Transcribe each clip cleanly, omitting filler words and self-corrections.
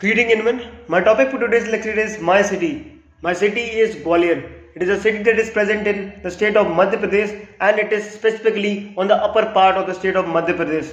Greeting anyone. My topic for today's lecture is my city. My city is Gwalior. It is a city that is present in the state of Madhya Pradesh and it is specifically on the upper part of the state of Madhya Pradesh.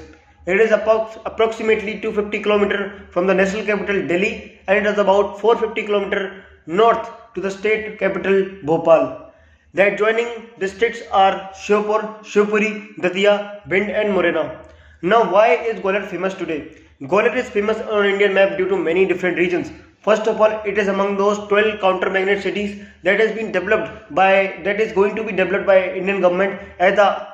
It is approximately 250 km from the national capital Delhi and it is about 450 km north to the state capital Bhopal. The adjoining districts are Shivpur, Shivpuri, Datia, Bhind and Morena. Now why is Gwalior famous today? Gwalior is famous on Indian map due to many different regions. First of all, it is among those 12 counter magnet cities that has been developed by that is going to be developed by Indian government as the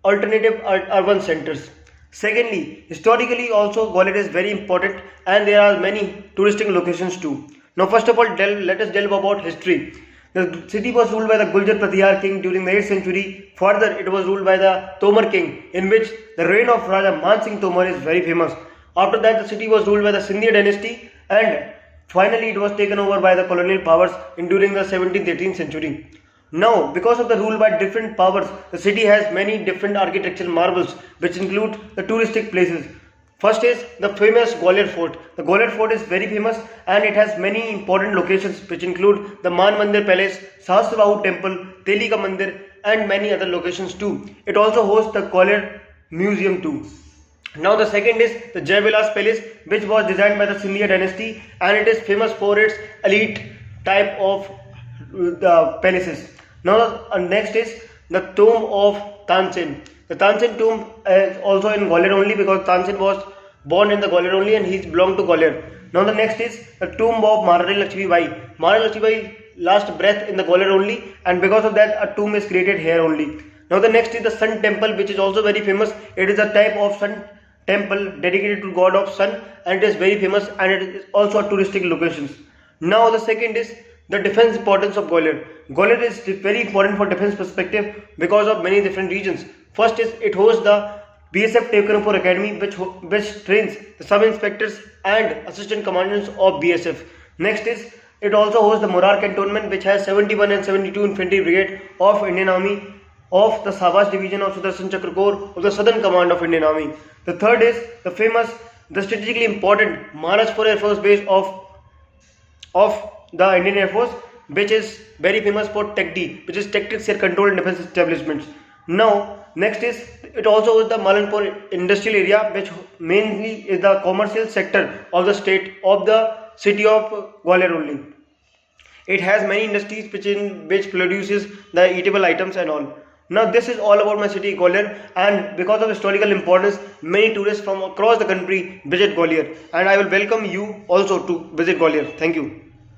alternative urban centers. Secondly, historically also Gwalior is very important and there are many touristic locations too. Now first of all, let us delve about history. The city was ruled by the Guljar Pratihar king during the 8th century. Further, it was ruled by the Tomar king, in which the reign of Raja Man Singh Tomar is very famous. After that, the city was ruled by the Sindhya dynasty, and finally, it was taken over by the colonial powers during the 17th-18th century. Now, because of the rule by different powers, the city has many different architectural marvels, which include the touristic places. First is the famous Gwalior Fort. The Gwalior Fort is very famous and it has many important locations which include the Man Mandir Palace, Sahasrabahu Temple, Telika Mandir and many other locations too. It also hosts the Gwalior Museum too. Now the second is the Jaivilas Palace, which was designed by the Sindhya dynasty and it is famous for its elite type of palaces. Now next is the tomb of Tansen. The Tansen tomb is also in Gwalior only because Tansen was born in the Gwalior only and he belonged to Gwalior. Now the next is the tomb of Maharani Lakshmi Bai. Maharani Lakshmi Bai last breath in the Gwalior only and because of that a tomb is created here only. Now the next is the Sun Temple, which is also very famous. It is a type of sun temple dedicated to god of sun and it is very famous and it is also a touristic location. Now the second is the defense importance of Gwalior. Gwalior is very important for defense perspective because of many different reasons. First is it hosts the BSF Takeover Academy which trains the sub-inspectors and assistant commandants of BSF. Next is it also hosts the Morar Cantonment which has 71 and 72 Infantry Brigade of Indian Army of the Savas Division of Sudarshan Chakra Corps of the Southern Command of Indian Army. The third is the famous, the strategically important Maharashtra Air Force Base of the Indian Air Force, which is very famous for TECD, which is Tactics Air Control and Defense Establishments. Now, next is it also is the Malanpur Industrial Area, which mainly is the commercial sector of the state of the city of Gwalior only. It has many industries which produces the eatable items and all. Now this is all about my city Gwalior and because of historical importance many tourists from across the country visit Gwalior and I will welcome you also to visit Gwalior. Thank you.